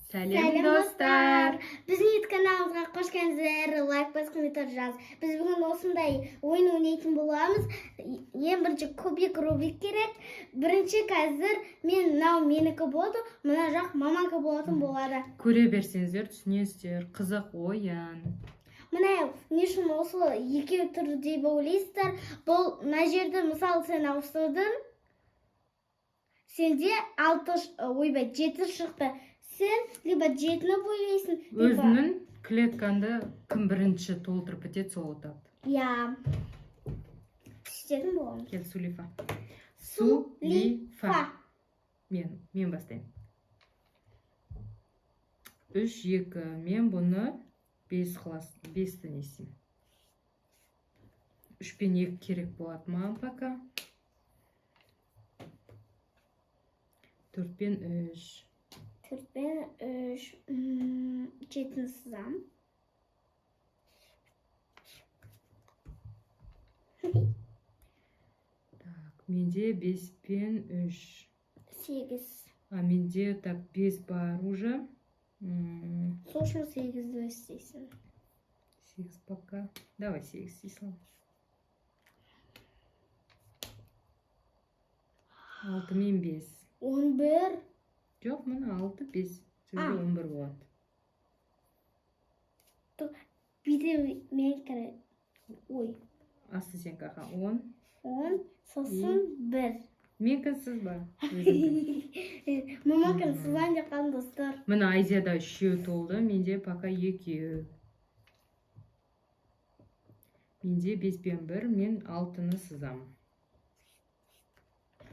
Сәлем достар! Біздің ет каналымызға қош келдіңіздер, лайк басып комментарий жазыңыз. Біз бүгін осындай ойын ойнайтын боламыз. Ең бірінші кубик рубик керек. Бірінші қазір менікі болды, мына жақ маманікі болатын болады. Көре берсеңіздер, түсінесіздер, қызық ойын. Мына не үшін осы екеу түрі деп ойлайсыздар. Бұл мына жерді мысалы сен ауыстырдың. Сенде 7 шықты. Сен либо 7-ні бойлайсың, Өзінің клетканды кім бірінші толтырып бітеді, сол отады. Я. Істедің болған. Кел, Сулифа. Сулифа. Мен бастайын. 3-2. Мен бұны 5-ті несейм. 3-пен 2 керек болады маған пока. 4-пен 3. 4-пен 3, 7-ні сызам. Так, менде 5-пен 3. 8. Менде так 5 бар уже. Сол үшін 8-ді істейсің. 8 пока. Давай 8 істейсің. 6-мен 5. 11. Жоқ, мұны 6, 5. Сізде 11 болады. Биде мен кірі. Ой. Асты сен қақа. 10. 10, сосын 1. Менкінсіз ба? Мамакін сызан деп қалын достар. Мына Айзияда 3 толды, менде пока 2. Менде 5-пен 1, мен 6-ны сызам.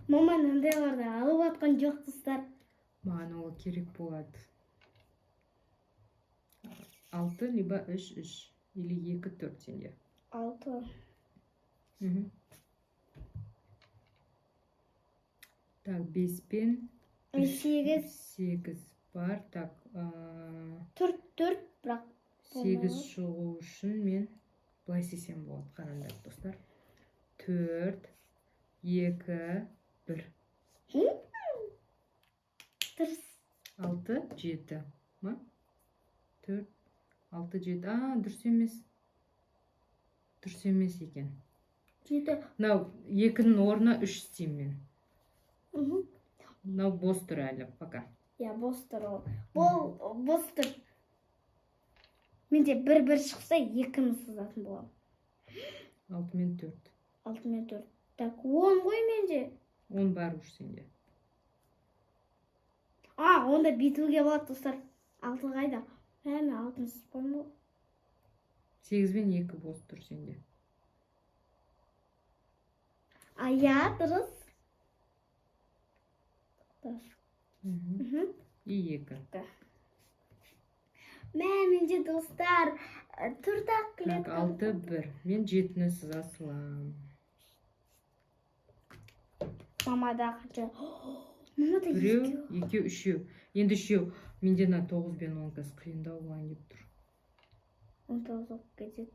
Мама нандайларды алып атқан жоқ достар. Маған ол керек болады. 6 либо 3, 3. Или 2, 4 сенде. 6. Так, 5-пен 8. 8 бар. Так, 4, бірақ 8 шығу үшін мен былай істесем болады. Қараңдар достар. 4, 2, 1. 6, 7. Ма? 4, 6, 7. Дұрыс емес. Дұрыс емес екен. 7. Мынау 2-нің орнына 3 істеймін мен. Мынау бос тұр әлі, пока. Я, бос тұр ол. Бұл бос тұр. Менде 1 шықса 2-ні сызатын болам. 6-мен 4. 6-мен 4. Так, 10 ғой менде. 10 бар уж сенде. Онда битілге болады достар. 6 қайда? Мен 6-ны сызбам бол. 8-бен 2 бос тұр сенде. Я, дұрыс. И 2. Менде достар. Тұрдақ Так, клетка. 6, 1. Мен 7-ні сыза салам. Мамада қанша. Мамада 1, 2, 3. Енді 3. Менде 9 бен 10 кәс қиындау болайын деп тұр. 19 болып кетеді.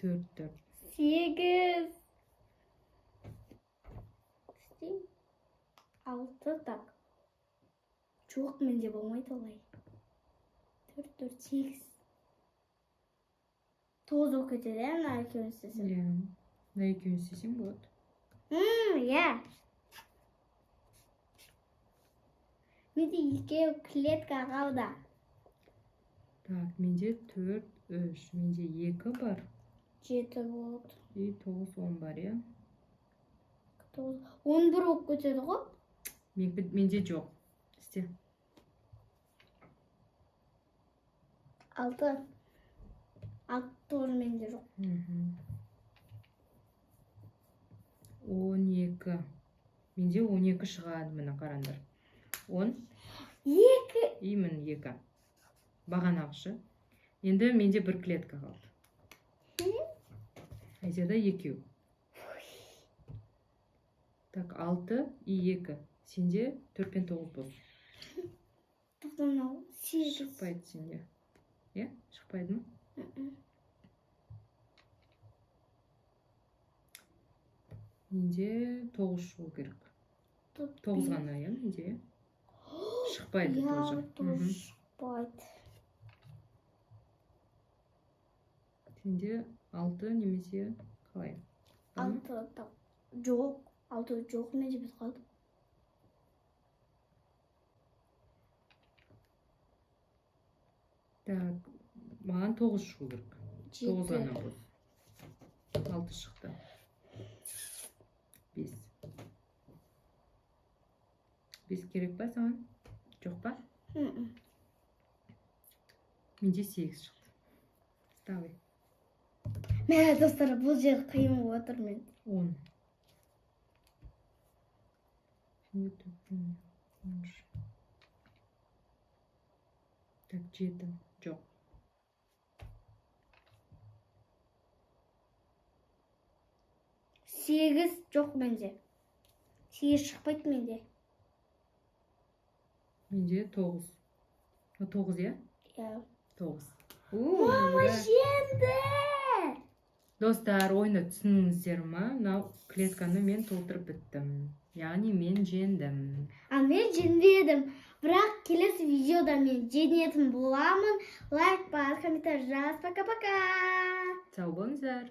4, 4. 8. 6, так. Жоқ, менде болмайды олай. 4, 4, 8. 9 болып кетеді, мына екеуін істесем. Мына екеуін істесем болады. Я. Менде екеу клетка қалды. Так, менде 4, 3. Менде 2 бар. 7 болды. И 9, 10 бар, я? 11 болып кетеді ғой? Менде жоқ. Істе. 6. 6 тоже менде жоқ. 12. Менде 12 шығады, мына қарандар. 10. 2. И мін 2. Бағанақшы. Енді менде 1 клетка қалды. Айзияда 2. Так, 6 и 2. Сенде 4 пен 9 бос. Тоқтамау. 8. Шықпайды сенде. Е? Шықпайды ма? Менде 9 шығу керек. 9 ғана, е, менде. шықпайды иә тоже. тоже шықпайды. Сенде 6 немесе қалай? 6 жоқ, 6 жоқ, менде бітіп қалды. Так, маған 9 шығу керек. 9 7. ғана бос. 6 шықты. 5. 5 керек па саған? Жоқ па? Менде 8 шықты. Ставай. Мә достар, бұл жер қиын болып отыр мен. 10. Şimdi 13. Так, 7. Жоқ. 8 жоқ менде. 8 шықпайды менде. Менде 9. 9 я? Иә. 9. Мама жеңді! Достар, ойынды түсіндіңіздер ма? Мынау клетканы мен толтырып біттім. Яғни мен жеңдім. А мен жеңбедім. Бірақ келесі видеода мен жеңетін боламын. Лайк бас, комментарий жаз. Пока-пока. Сау болыңыздар.